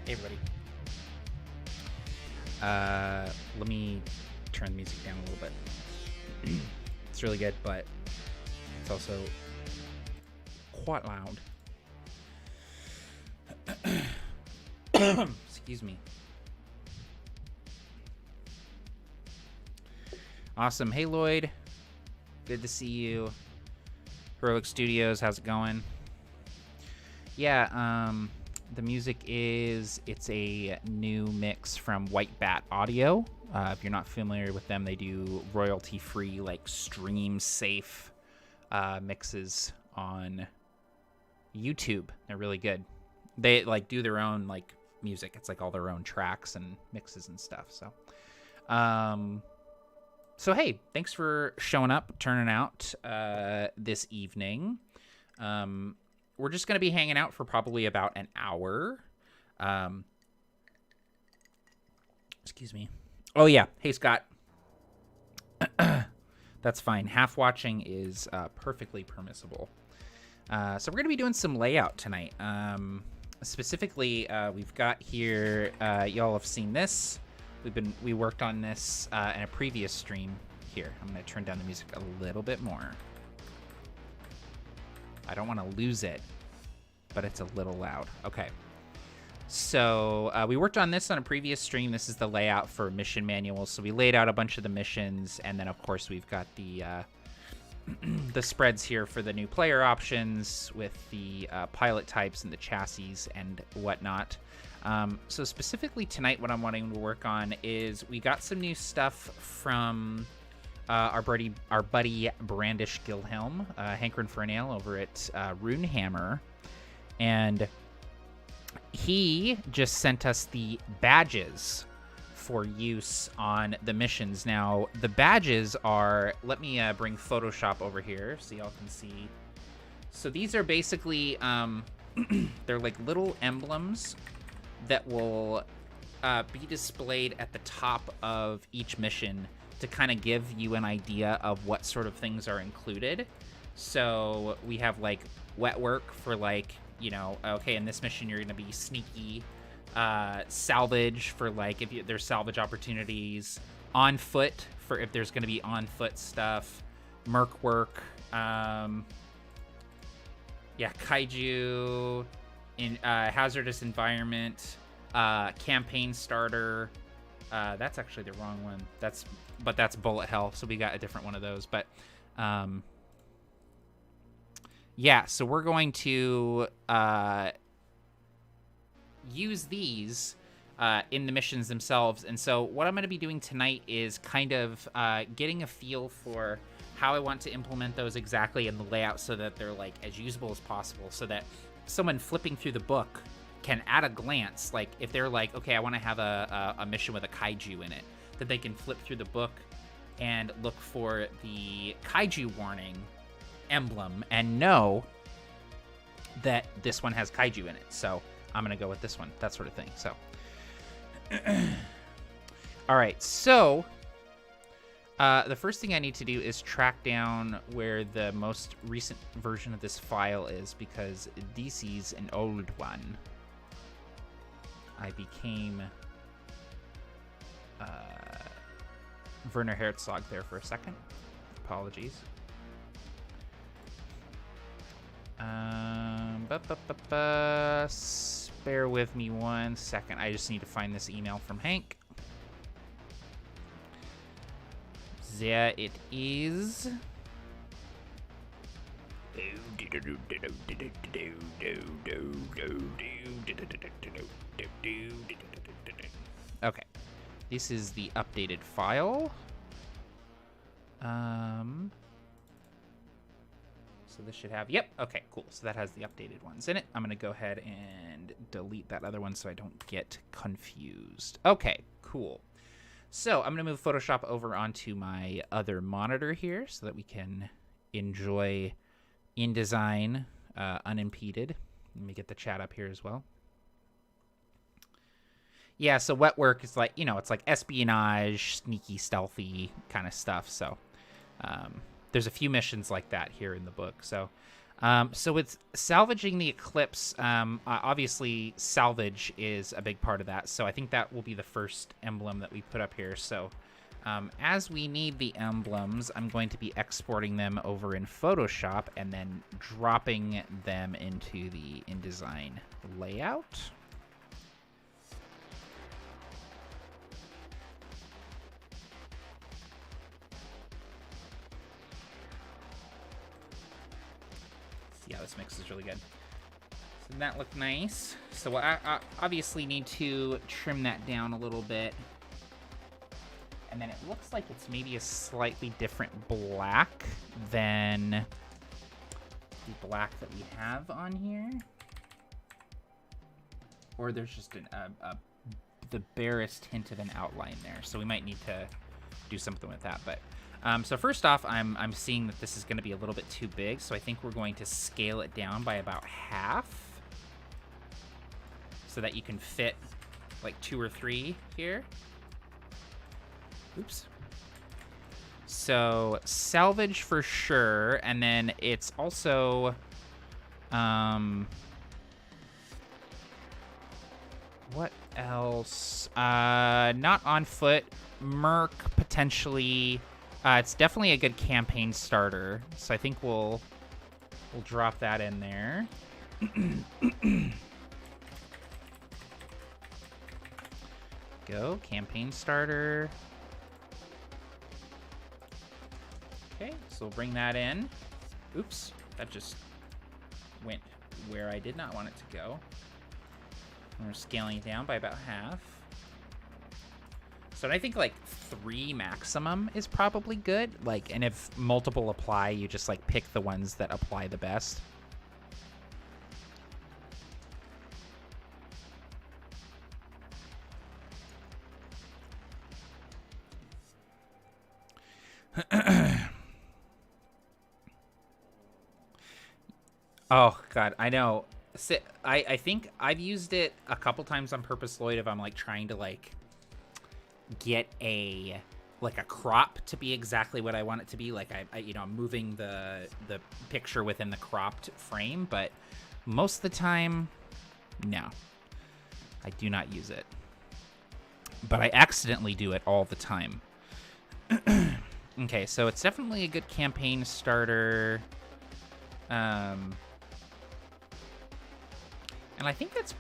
Hey everybody. Let me turn the music down a little bit. It's really good, but it's also quite loud. Excuse me. Awesome. Hey Lloyd. Good to see you. Heroic Studios, how's it going? Yeah, the music it's a new mix from White Bat Audio. If you're not familiar with them, they do royalty-free, like stream-safe mixes on YouTube. They're really good. They like do their own like music. It's like all their own tracks and mixes and stuff. So hey, thanks for showing up, turning out this evening. We're just going to be hanging out for probably about an hour. Excuse me. Oh, yeah. Hey, Scott. That's fine. Half watching is perfectly permissible. So we're going to be doing some layout tonight. Specifically, we've got here, y'all have seen this. We worked on this in a previous stream. Here, I'm going to turn down the music a little bit more. I don't want to lose it, but it's a little loud. Okay. So we worked on this on a previous stream. This is the layout for mission manuals. So we laid out a bunch of the missions, and then of course we've got the the spreads here for the new player options with the pilot types and the chassis and whatnot. So specifically tonight, what I'm wanting to work on is we got some new stuff from our buddy Brandish Guildhelm, hankering for a nail over at Runehammer, and he just sent us the badges for use on the missions. Now, the badges are, let me bring Photoshop over here so y'all can see. So these are basically, they're like little emblems that will be displayed at the top of each mission to kind of give you an idea of what sort of things are included. So we have like wet work for like, you know, okay, in this mission you're going to be sneaky. Salvage for like if there's salvage opportunities. On foot for if there's going to be on foot stuff. Merc work. Yeah, kaiju. In hazardous environment. Campaign starter. That's actually the wrong one. That's bullet hell, so we got a different one of those. But yeah, so we're going to use these in the missions themselves. And so what I'm going to be doing tonight is kind of getting a feel for how I want to implement those exactly in the layout so that they're like as usable as possible, so that someone flipping through the book can at a glance, like if they're like, okay, I want to have a mission with a kaiju in it, that they can flip through the book and look for the kaiju warning emblem and know that this one has kaiju in it. So I'm going to go with this one, that sort of thing. So, all right. So the first thing I need to do is track down where the most recent version of this file is, because this is an old one. I became Werner Herzog there for a second. Apologies. Bear with me 1 second. I just need to find this email from Hank. There it is. Okay, this is the updated file. So this should have, yep, okay, cool. So that has the updated ones in it. I'm gonna go ahead and delete that other one so I don't get confused. Okay, cool. So I'm gonna move Photoshop over onto my other monitor here so that we can enjoy InDesign unimpeded. Let me get the chat up here as well. Yeah, so wet work is like, you know, it's like espionage, sneaky, stealthy kind of stuff. So there's a few missions like that here in the book. So So with salvaging the Eclipse, obviously salvage is a big part of that. So I think that will be the first emblem that we put up here. So as we need the emblems, I'm going to be exporting them over in Photoshop and then dropping them into the InDesign layout. Yeah, this mix is really good. So that looked nice. So I obviously need to trim that down a little bit. And then it looks like it's maybe a slightly different black than the black that we have on here. Or there's just the barest hint of an outline there. So we might need to do something with that. But so first off, I'm seeing that this is going to be a little bit too big, so I think we're going to scale it down by about half so that you can fit like 2 or 3 here. Oops. So salvage for sure, and then it's also what else? Not on foot. Merc potentially. It's definitely a good campaign starter, so I think we'll drop that in there. Go, campaign starter. Okay, so we'll bring that in. Oops, that just went where I did not want it to go. And we're scaling it down by about half. So I think like 3 maximum is probably good. Like, and if multiple apply, you just like pick the ones that apply the best. Oh God, I know. I think I've used it a couple times on purpose, Lloyd, if I'm like trying to like get a crop to be exactly what I want it to be. Like I you know, I'm moving the picture within the cropped frame, but most of the time, no, I do not use it. But I accidentally do it all the time. Okay, so it's definitely a good campaign starter. And I think that's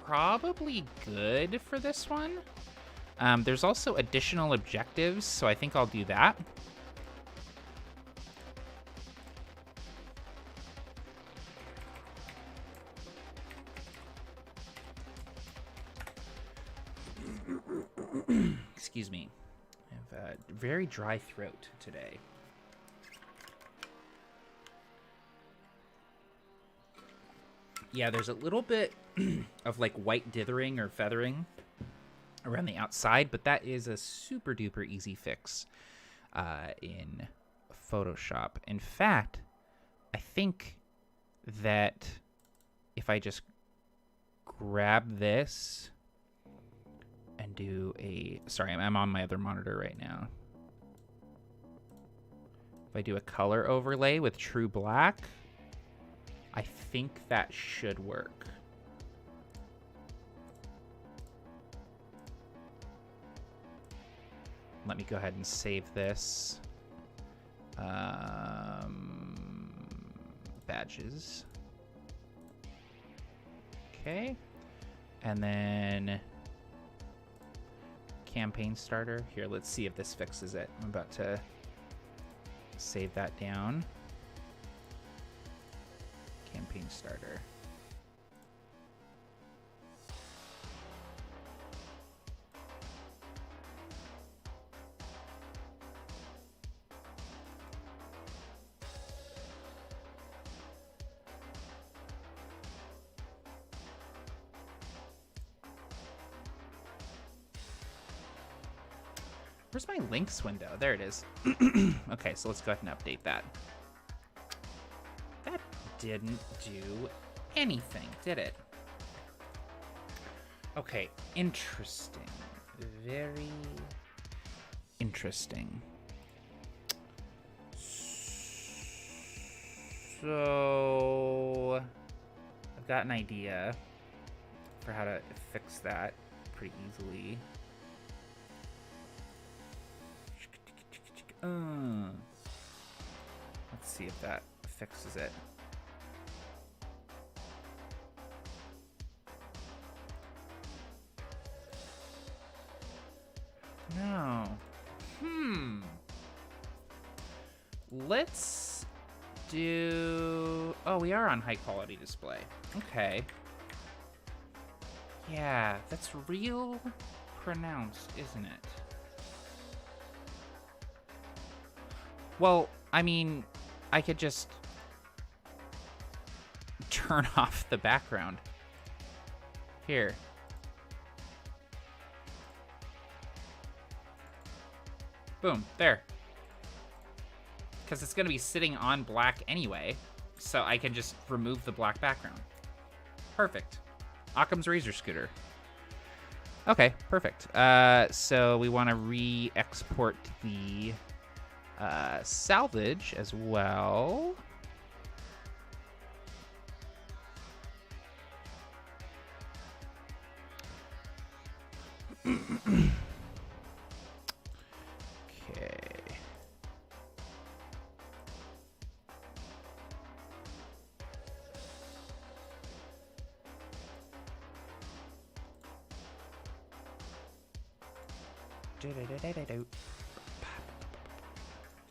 probably good for this one. There's also additional objectives, so I think I'll do that. Excuse me. I have a very dry throat today. Yeah, there's a little bit of like white dithering or feathering around the outside, but that is a super duper easy fix in Photoshop. In fact, I think that if I just grab this and do a... Sorry, I'm on my other monitor right now. If I do a color overlay with true black, I think that should work. Let me go ahead and save this. Badges. Okay. And then campaign starter. Here, let's see if this fixes it. I'm about to save that down. Campaign starter. Where's my links window? There it is. Okay, so let's go ahead and update that. That didn't do anything, did it? Okay, interesting. Very interesting. So I've got an idea for how to fix that pretty easily. Let's see if that fixes it. No. Let's do... Oh, we are on high quality display. Okay. Yeah, that's real pronounced, isn't it? Well, I mean, I could just turn off the background. Here. Boom, there. Because it's going to be sitting on black anyway, so I can just remove the black background. Perfect. Occam's razor scooter. Okay, perfect. So we want to re-export the salvage as well.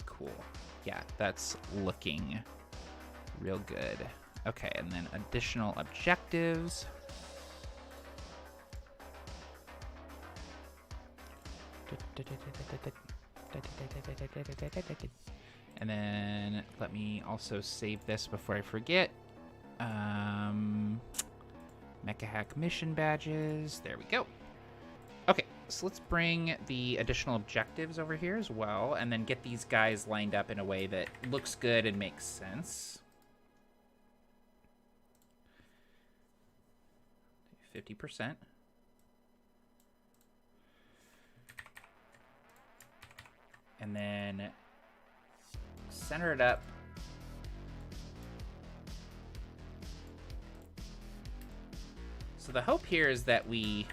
Cool. Yeah, that's looking real good. Okay, and then additional objectives. And then let me also save this before I forget. Mecha hack mission badges. There we go. Okay, so let's bring the additional objectives over here as well, and then get these guys lined up in a way that looks good and makes sense. 50%. And then center it up. So the hope here is that we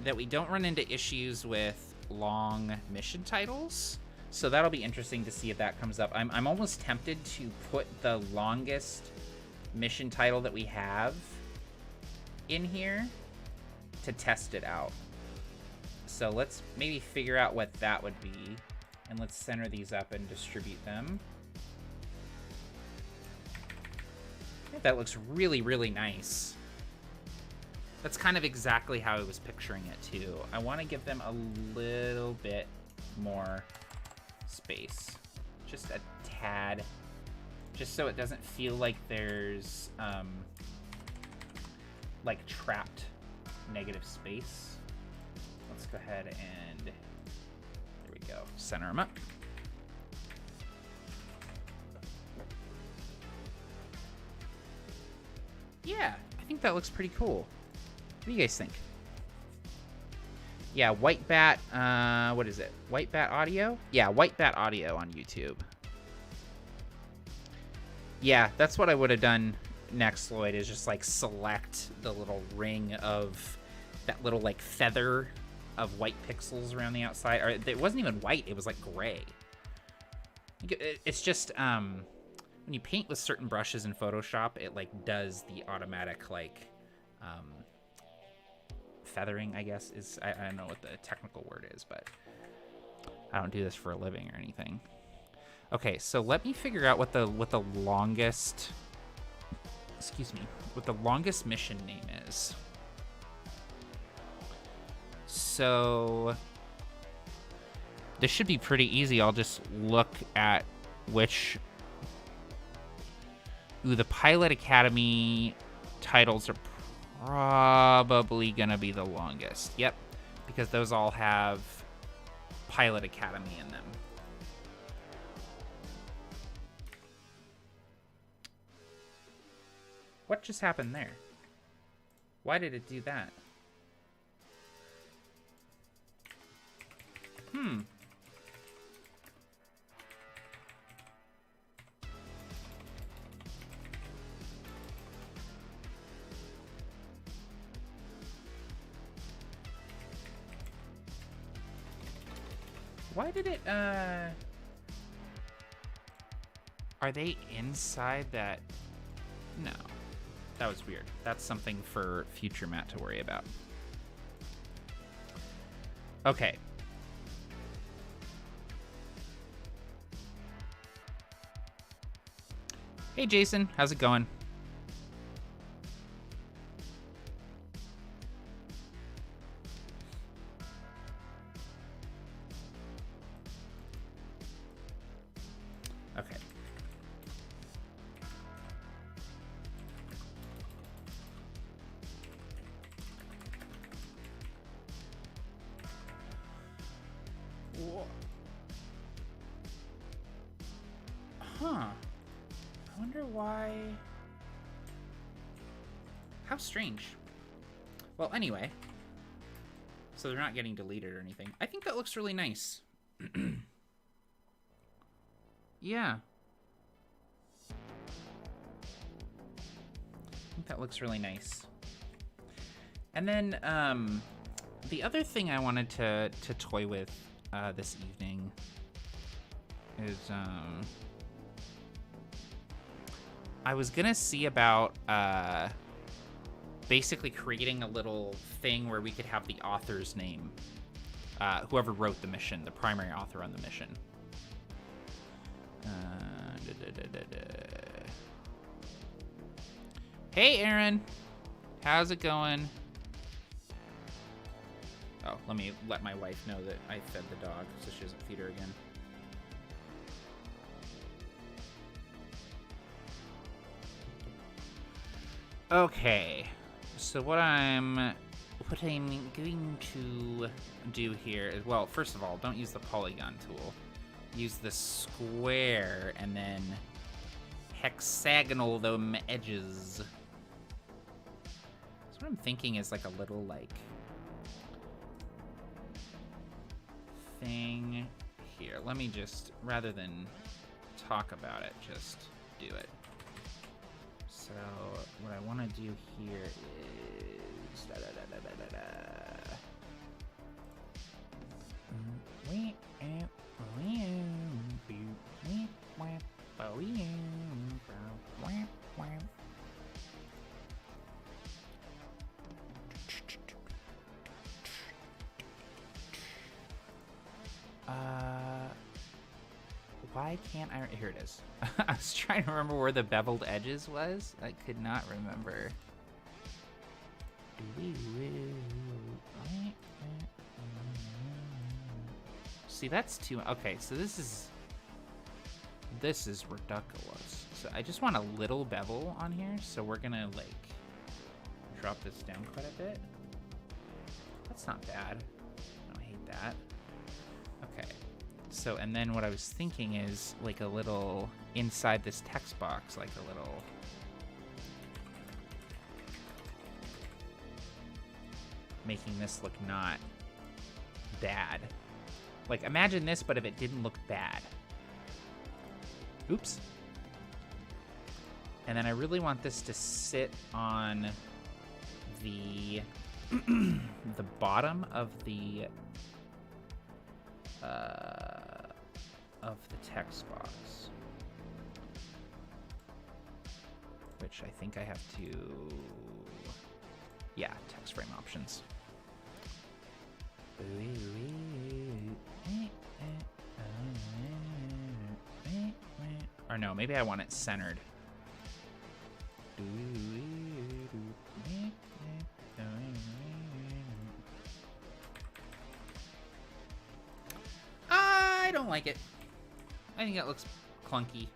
that we don't run into issues with long mission titles. So that'll be interesting to see if that comes up. I'm almost tempted to put the longest mission title that we have in here to test it out. So let's maybe figure out what that would be, and let's center these up and distribute them. I think that looks really, really nice. That's kind of exactly how I was picturing it too. I want to give them a little bit more space, just a tad, just so it doesn't feel like there's like trapped negative space. Let's go ahead and there we go, center them up. Yeah, I think that looks pretty cool. What do you guys think? Yeah, White Bat, what is it? White Bat Audio? Yeah, White Bat Audio on YouTube. Yeah, that's what I would have done next, Lloyd, is just like select the little ring of that little like feather of white pixels around the outside. Or it wasn't even white, it was like gray. It's just, when you paint with certain brushes in Photoshop, it like does the automatic like, feathering, I guess is, I don't know what the technical word is, but I don't do this for a living or anything. Okay, so let me figure out what the longest, excuse me, what the longest mission name is. So this should be pretty easy. I'll just look at which, ooh, the Pilot Academy titles are probably gonna be the longest. Yep, because those all have Pilot Academy in them. What just happened there? Why did it do that? Why did it, Are they inside that? No. That was weird. That's something for future Matt to worry about. Okay. Hey, Jason. How's it going? Okay. Huh. I wonder why... How strange. Well, anyway. So they're not getting deleted or anything. I think that looks really nice. Yeah. I think that looks really nice. And then, the other thing I wanted to toy with this evening is, I was gonna see about basically creating a little thing where we could have the author's name, whoever wrote the mission, the primary author on the mission. Hey, Aaron. How's it going? Oh, let me let my wife know that I fed the dog so she doesn't feed her again. Okay. So what I'm going to do here is, well, first of all, don't use the polygon tool. Use the square and then hexagonal them edges. So what I'm thinking is like a little like thing here. Let me just, rather than talk about it, just do it. So what I want to do here is why can't I? Here it is. I was trying to remember where the beveled edges was. I could not remember. See, that's too... Okay, so this is ridiculous. So I just want a little bevel on here. So we're gonna like drop this down quite a bit. That's not bad. I don't hate that. Okay. So, and then what I was thinking is like a little inside this text box, like a little... making this look not bad. Like, imagine this, but if it didn't look bad. Oops. And then I really want this to sit on the the bottom of the text box, which I think I have to, yeah, text frame options. Or no, maybe I want it centered. I don't like it. I think it looks clunky.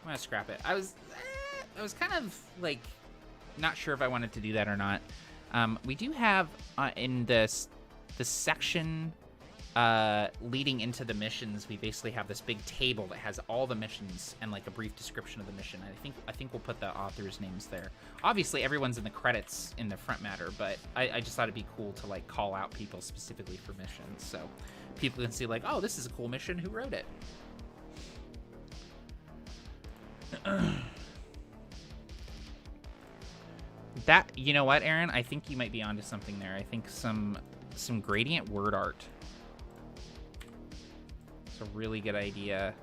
I'm gonna scrap it. I was kind of like not sure if I wanted to do that or not. We do have in the section leading into the missions, we basically have this big table that has all the missions and like a brief description of the mission. I think we'll put the authors' names there. Obviously, everyone's in the credits in the front matter, but I just thought it'd be cool to like call out people specifically for missions, so people can see like, oh, this is a cool mission. Who wrote it? That, you know what, Aaron? I think you might be onto something there. I think some gradient word art a really good idea.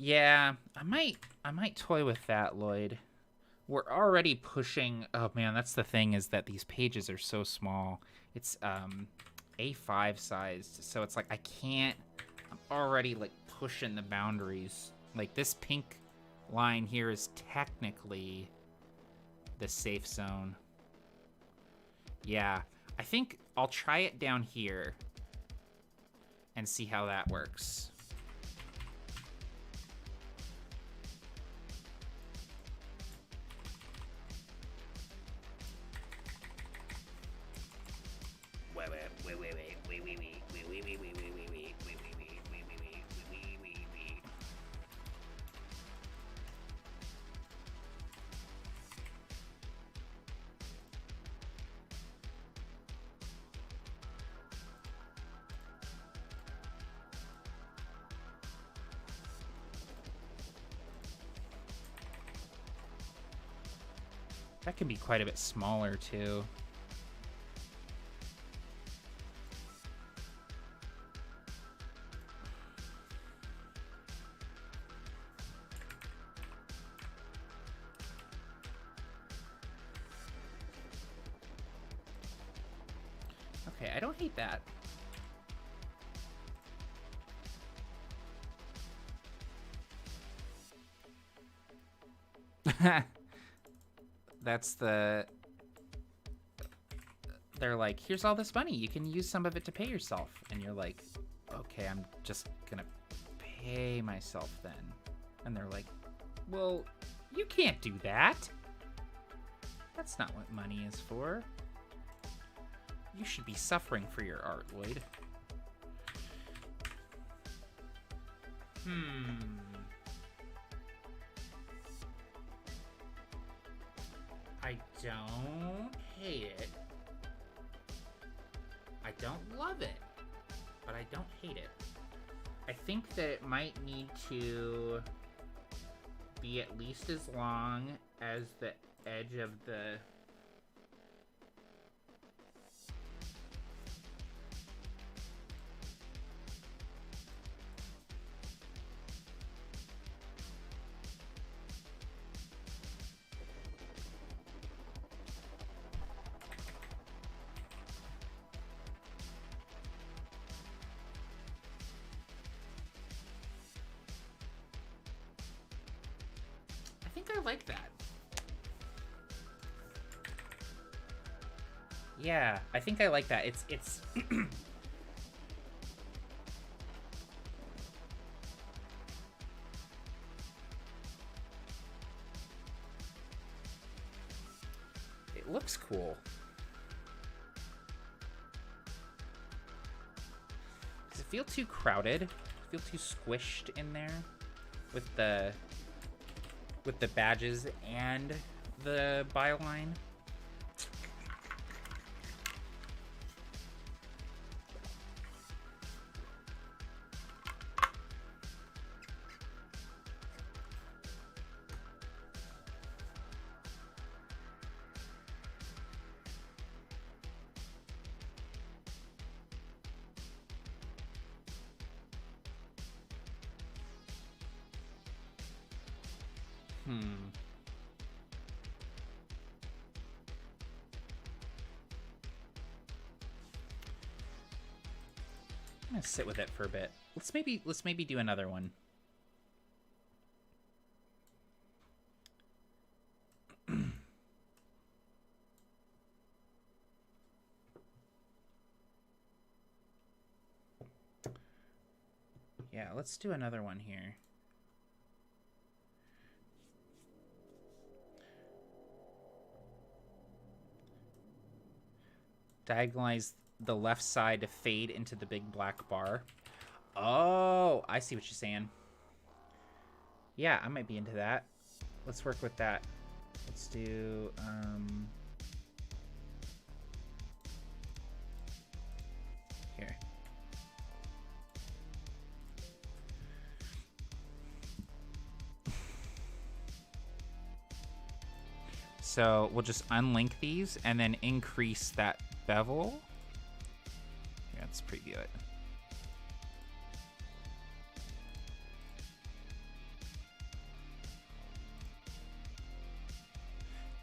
Yeah, I might toy with that, Lloyd. We're already pushing. Oh man, that's the thing, is that these pages are so small. It's A5 sized, so it's like I can't. I'm already like pushing the boundaries. Like this pink line here is technically the safe zone. Yeah, I think I'll try it down here and see how that works. That can be quite a bit smaller, too. Okay, I don't hate that. That's the... They're like, here's all this money. You can use some of it to pay yourself. And you're like, okay, I'm just gonna pay myself then. And they're like, well, you can't do that. That's not what money is for. You should be suffering for your art, Lloyd. I don't hate it. I don't love it, but I don't hate it. I think that it might need to be at least as long as the edge of the... I like that. Yeah, I think I like that. It's it looks cool. Does it feel too crowded? Feel too squished in there with the badges and the byline? I'm gonna sit with it for a bit. Let's maybe do another one. Yeah, let's do another one here. Diagonalize the left side to fade into the big black bar. Oh, I see what you're saying. Yeah, I might be into that. Let's work with that. Let's do here. So we'll just unlink these and then increase that bevel. Yeah, let's preview it.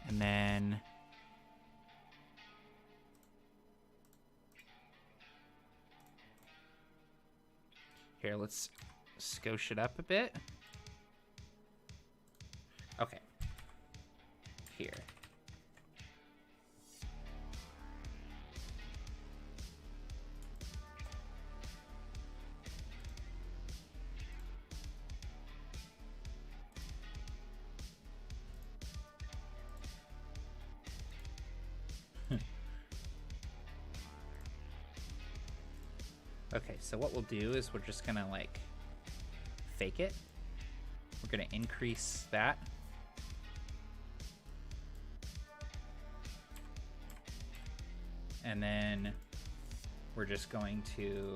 And then here, let's skosh it up a bit. Okay. Here. Okay, so what we'll do is we're just gonna like fake it. We're gonna increase that. And then we're just going to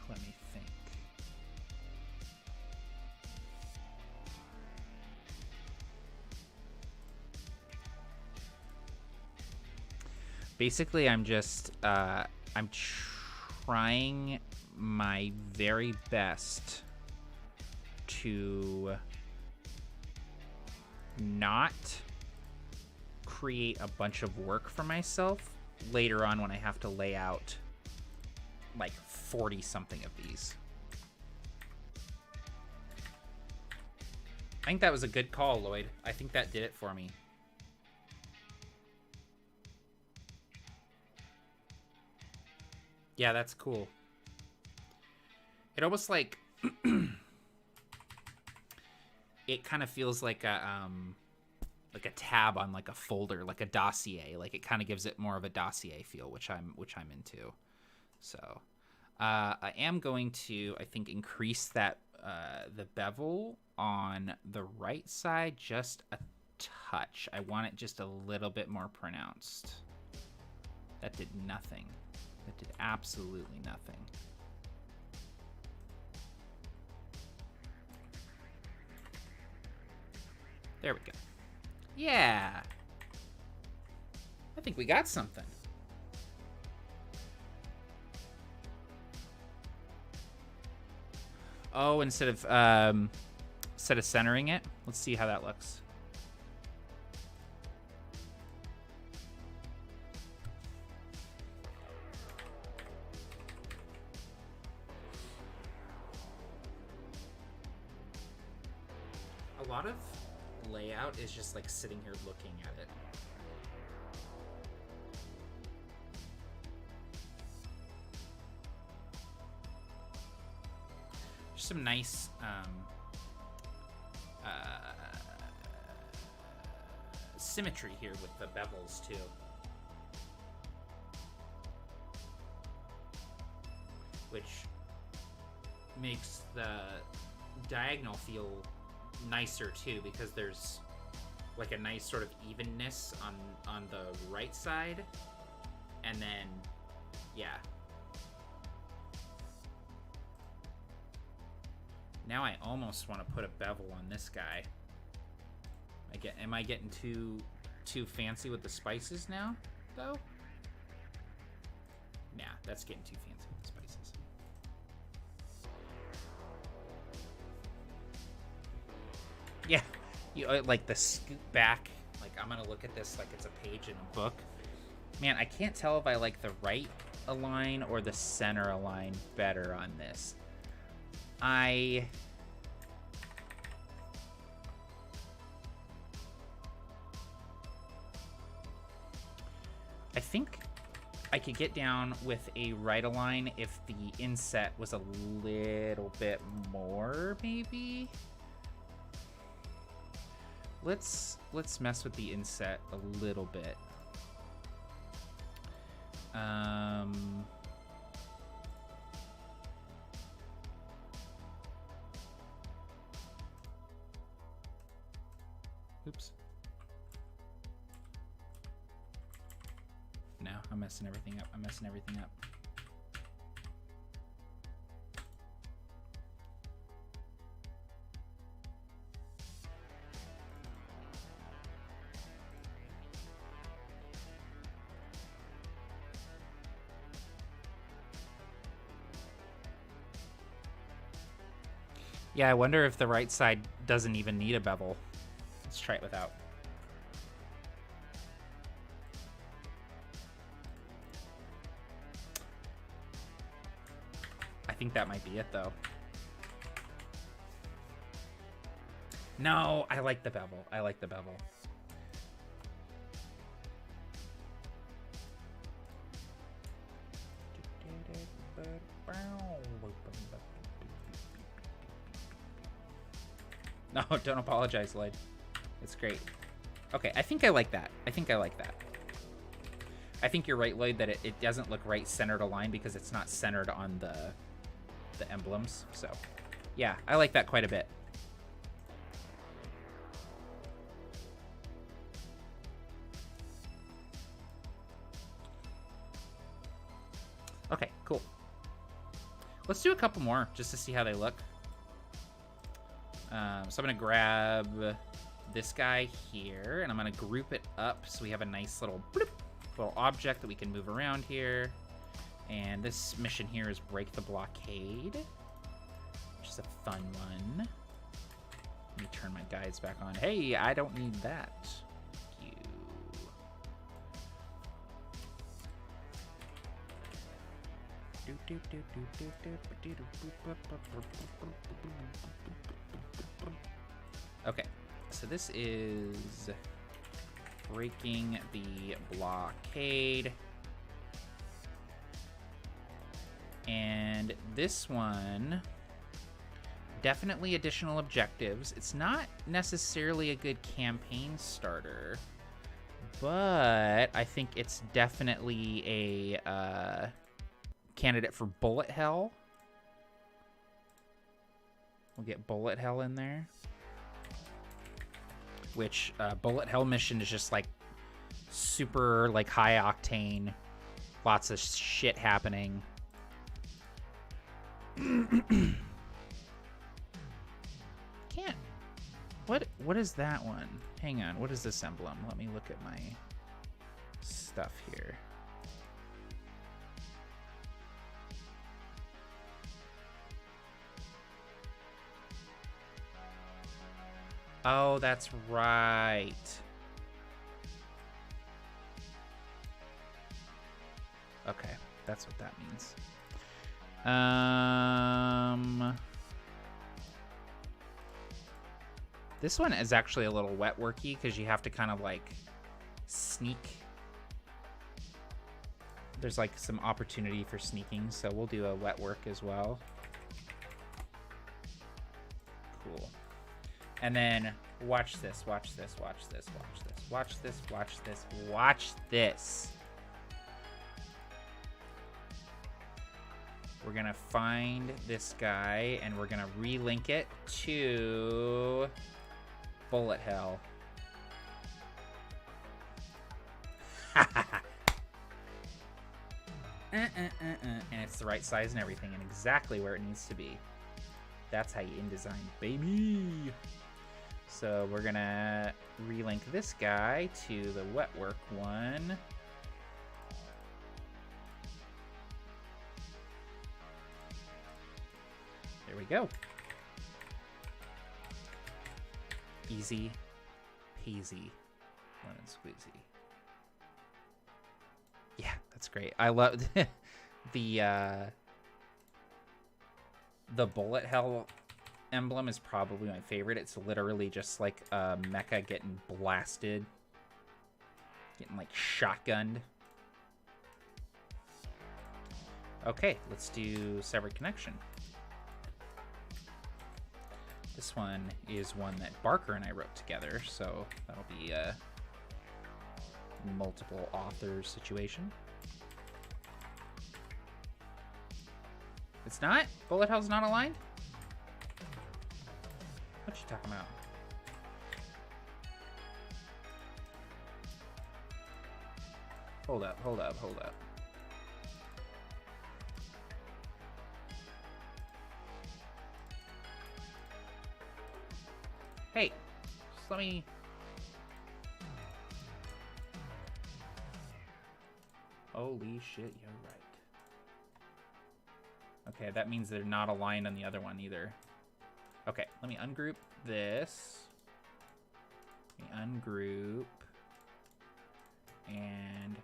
let me think. Basically, I'm just, I'm trying my very best to not create a bunch of work for myself later on when I have to lay out like 40 something of these. I think that was a good call, Lloyd. I think that did it for me. Yeah, that's cool. It almost like it kind of feels like a tab on like a folder, like a dossier. Like it kind of gives it more of a dossier feel, which I'm into. So I am going to, I think, increase that the bevel on the right side just a touch. I want it just a little bit more pronounced. That did nothing. That did absolutely nothing. There we go. Yeah. I think we got something. Oh, instead of centering it, let's see how that looks. A lot of layout is just like sitting here looking at it. Some nice symmetry here with the bevels too. Which makes the diagonal feel nicer too, because there's like a nice sort of evenness on the right side, and then yeah. Now I almost want to put a bevel on this guy. Am I getting too fancy with the spices now, though? Nah, that's getting too fancy with the spices. Yeah, you like the scoop back. Like I'm gonna look at this like it's a page in a book. Man, I can't tell if I like the right align or the center align better on this. I think I could get down with a right align if the inset was a little bit more, maybe. Let's mess with the inset a little bit. Oops. No, I'm messing everything up. I'm messing everything up. Yeah, I wonder if the right side doesn't even need a bevel. Let's try it without. I think that might be it, though. No, I like the bevel. I like the bevel. No, don't apologize, Lloyd. It's great. Okay, I think I like that. I think I like that. I think you're right, Lloyd, that it doesn't look right centered aligned because it's not centered on the emblems. So, yeah, I like that quite a bit. Okay, cool. Let's do a couple more just to see how they look. So I'm going to grab this guy here, and I'm going to group it up so we have a nice little bloop, little object that we can move around here. And this mission here is Break the Blockade, which is a fun one. Let me turn my guides back on. Hey, I don't need that. Thank you. Okay, so this is breaking the blockade. And this one, definitely additional objectives. It's not necessarily a good campaign starter, but I think it's definitely a candidate for bullet hell. We'll get bullet hell in there. Which bullet hell mission is just like super like high octane, lots of shit happening. Can't. What is that one? Hang on. What is this emblem? Let me look at my stuff here. Oh, that's right. Okay, that's what that means. This one is actually a little wet worky because you have to kind of like sneak. There's like some opportunity for sneaking, so we'll do a wet work as well. Cool. And then watch this, watch this, watch this, watch this, watch this, watch this, watch this. We're gonna find this guy and we're gonna relink it to bullet hell. And it's the right size and everything and exactly where it needs to be. That's how you InDesign, baby. So we're gonna relink this guy to the wet work one. There we go. Easy peasy lemon squeezy. Yeah, that's great. I love the bullet hell emblem is probably my favorite. It's literally just like a mecha getting blasted, getting like shotgunned. Okay, let's do Severed Connection. This one is one that Barker and I wrote together, so that'll be a multiple authors situation. It's not? Bullet hell's not aligned? What you talking about? Hold up, hold up, hold up. Hey, just let me... Holy shit, you're right. Okay, that means they're not aligned on the other one either. Okay, let me ungroup this. Let me ungroup. And...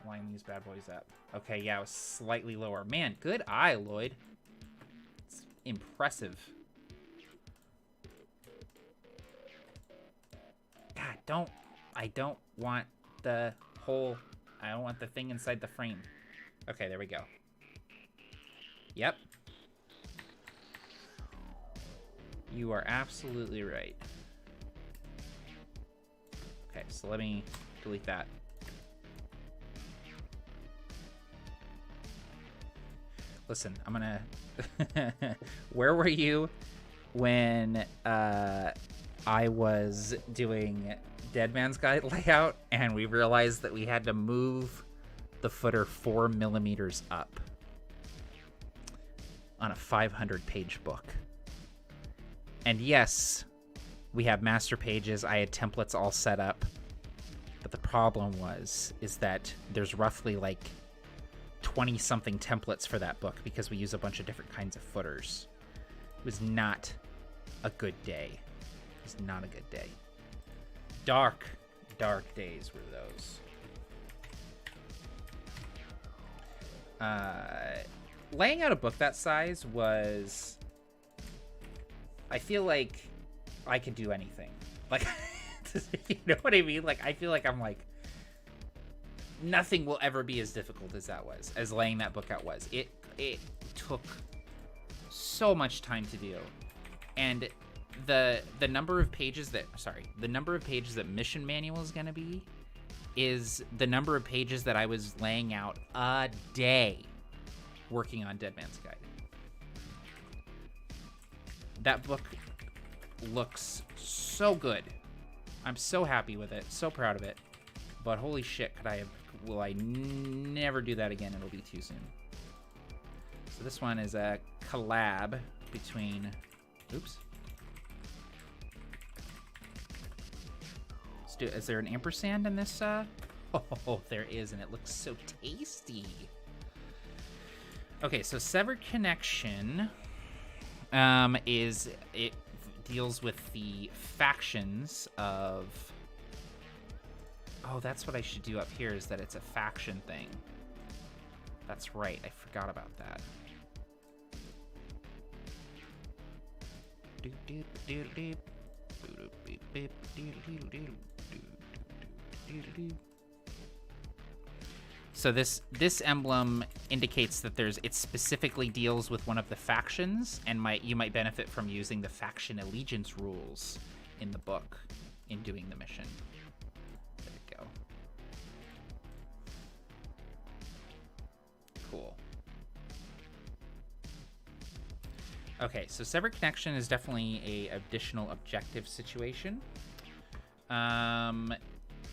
Line these bad boys up. Okay, yeah, it was slightly lower. Man, good eye, Lloyd. It's impressive. God, I don't want the whole... I don't want the thing inside the frame. Okay, there we go. Yep. You are absolutely right. Okay, so let me delete that. Listen, I'm gonna... Where were you when I was doing Dead Man's Guide layout and we realized that we had to move the footer 4 millimeters up on a 500-page book? And yes, we have master pages. I had templates all set up. But the problem is that there's roughly like 20-something templates for that book because we use a bunch of different kinds of footers. It was not a good day. It was not a good day. Dark, dark days were those. Laying out a book that size was... I feel like I could do anything. Like, you know what I mean? Like, I feel like I'm like... Nothing will ever be as difficult as that was, as laying that book out was. It took so much time to do. And the number of pages that... Sorry. The number of pages that Mission Manual is going to be is the number of pages that I was laying out a day working on Dead Man's Guide. That book looks so good. I'm so happy with it, so proud of it. But holy shit, will I never do that again? It'll be too soon. So this one is a collab between... Oops. Let's do... Is there an ampersand in this? Oh, there is, and it looks so tasty. Okay, so Severed Connection it deals with the factions of... Oh, that's what I should do up here, is that it's a faction thing. That's right, I forgot about that. So this emblem indicates that it specifically deals with one of the factions, and you might benefit from using the faction allegiance rules in the book in doing the mission. There we go. Cool. Okay, so Severed Connection is definitely a additional objective situation.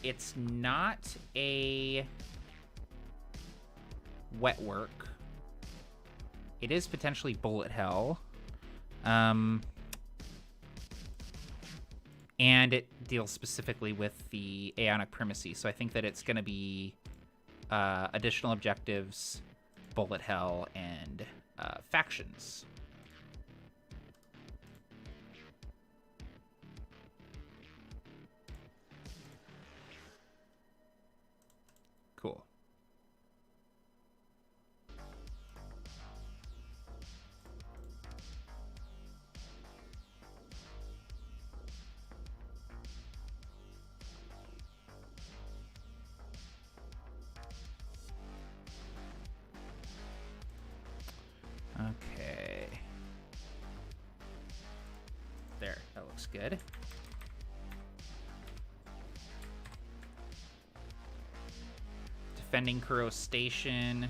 It's not a wet work. It is potentially bullet hell. And it deals specifically with the Aeonic Primacy. So I think that it's going to be additional objectives, bullet hell, and factions. Cool. Okay. There, that looks good. defending Kuro Station.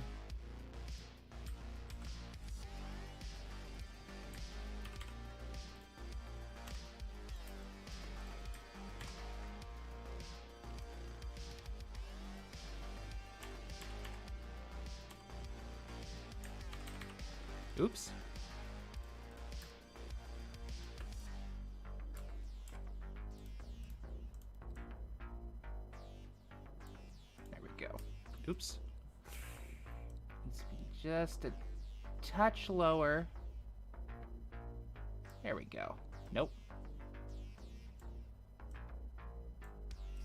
Oops. There we go. Oops. Needs to be just a touch lower. There we go. Nope.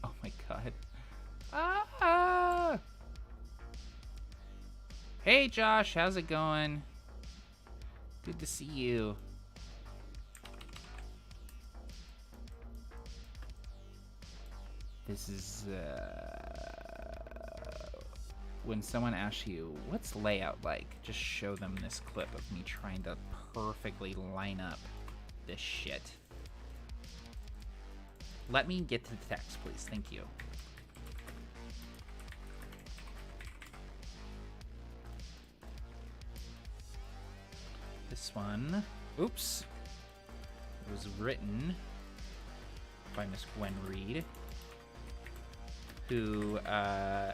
Oh my god. Ah! Hey Josh, how's it going? Good to see you. This is when someone asks you, what's layout like? Just show them this clip of me trying to perfectly line up this shit. Let me get to the text, please. Thank you. This one, oops, was written by Miss Gwen Reed, who, I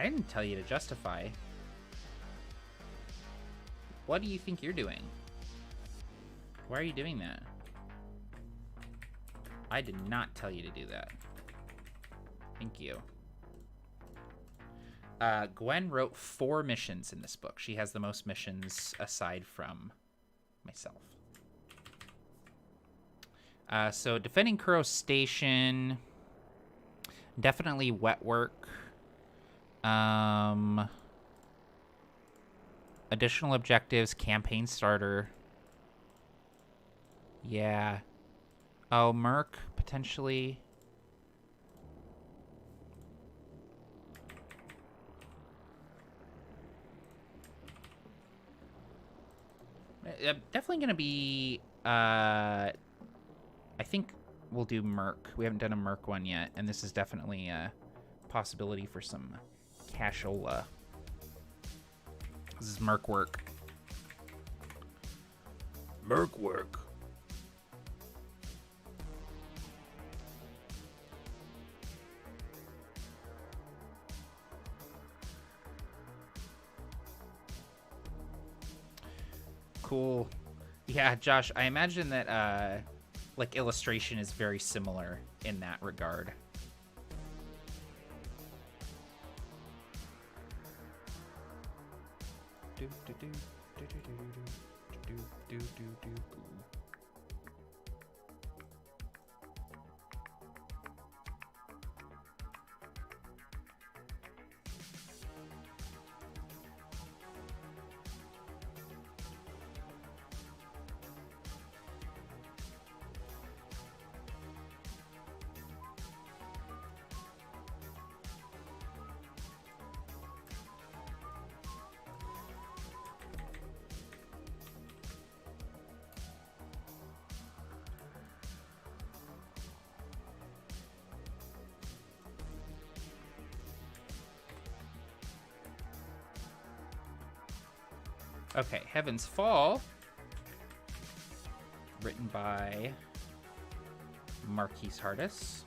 didn't tell you to justify. What do you think you're doing? Why are you doing that? I did not tell you to do that. Thank you. Gwen wrote 4 missions in this book. She has the most missions aside from myself. So defending Kuro Station, definitely wet work. Additional objectives, campaign starter. Yeah. Oh, Merc, potentially. Definitely gonna be, I think we'll do Merc. We haven't done a Merc one yet, and this is definitely a possibility for some cashola. This is Merc work. Merc work. Cool. Yeah, Josh, I imagine that like illustration is very similar in that regard. Okay, Heaven's Fall, written by Marquise Hardis.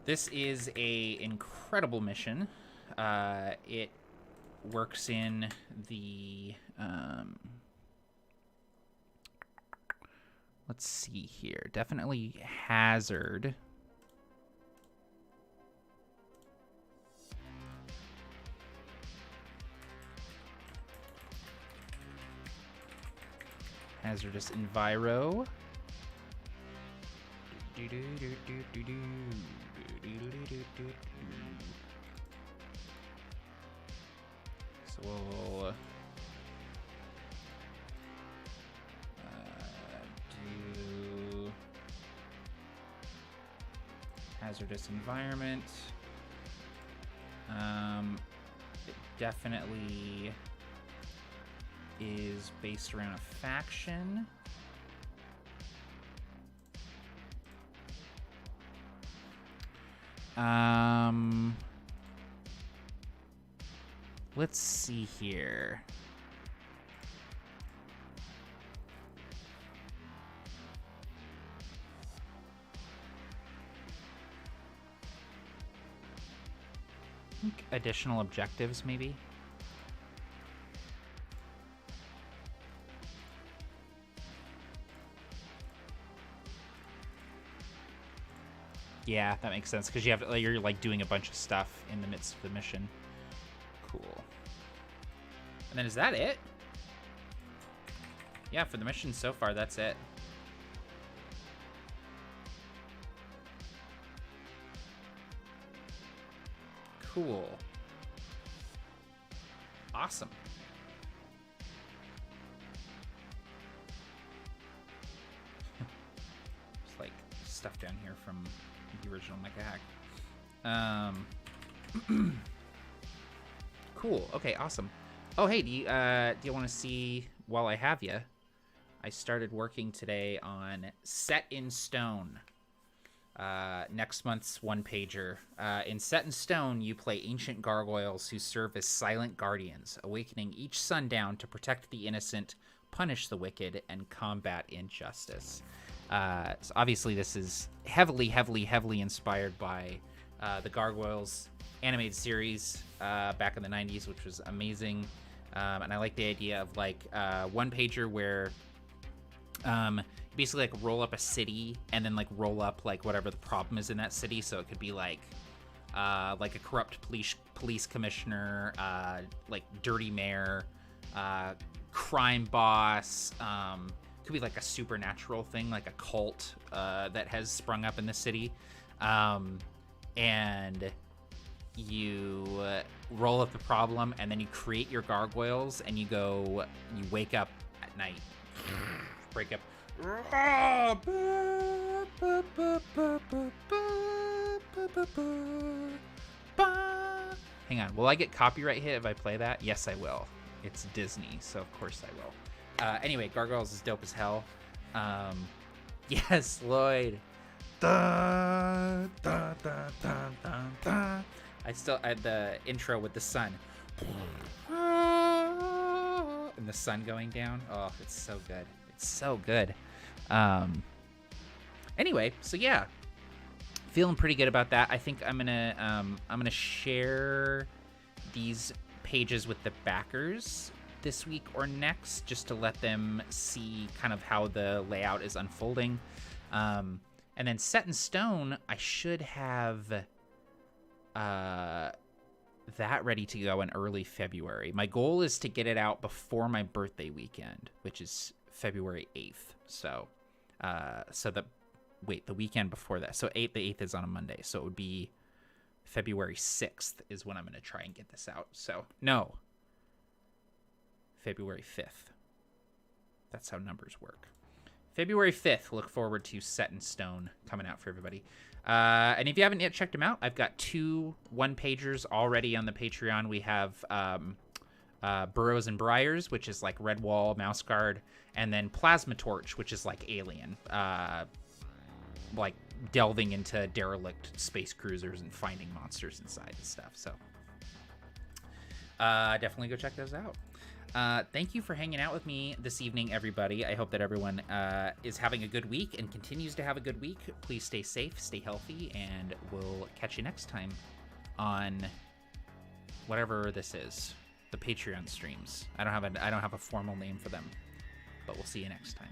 This is a incredible mission. It works in the let's see here, definitely Hazard. Hazardous Enviro. So we'll do Hazardous environment. It definitely is based around a faction. Let's see here. I think additional objectives, maybe? Yeah, that makes sense, because you're like doing a bunch of stuff in the midst of the mission. Cool. And then is that it? Yeah, for the mission so far, that's it. Cool. Awesome. Just like stuff down here from the original Mecha hack. Cool. Okay, awesome. Oh, hey, do you want to see, while I have you, I started working today on Set in Stone. Next month's one-pager. In Set in Stone, you play ancient gargoyles who serve as silent guardians, awakening each sundown to protect the innocent, punish the wicked, and combat injustice. So obviously this is heavily inspired by the Gargoyles animated series back in the 90s, which was amazing. And I like the idea of like one-pager where basically like roll up a city and then like roll up like whatever the problem is in that city. So it could be like a corrupt police commissioner, like dirty mayor, crime boss, could be like a supernatural thing, like a cult that has sprung up in the city, and you roll up the problem, and then you create your gargoyles, and you wake up at night, break up. Hang on, will I get copyright hit if I play that? Yes, I will. It's Disney, so of course I will. Anyway, Gargoyles is dope as hell. Yes, Lloyd. Dun, dun, dun, dun, dun, dun. I still had the intro with the sun. And the sun going down. Oh, it's so good. It's so good. Anyway, so yeah. Feeling pretty good about that. I think I'm gonna share these pages with the backers this week or next, just to let them see kind of how the layout is unfolding. And then Set in Stone, I should have that ready to go in early February. My goal is to get it out before my birthday weekend, which is February 8th. So the weekend before that. So the 8th is on a Monday. So it would be February 6th is when I'm going to try and get this out. So no, February 5th. That's how numbers work. February 5th, look forward to Set in Stone coming out for everybody. And if you haven't yet checked them out, I've got 2 one-pagers already on the Patreon. We have Burrows and Briars, which is like Redwall, Mouse Guard, and then Plasma Torch, which is like Alien, like delving into derelict space cruisers and finding monsters inside and stuff. So definitely go check those out. Thank you for hanging out with me this evening, everybody. I hope that everyone is having a good week and continues to have a good week. Please stay safe, stay healthy, and we'll catch you next time on whatever this is, the Patreon streams. I don't have a formal name for them, but we'll see you next time.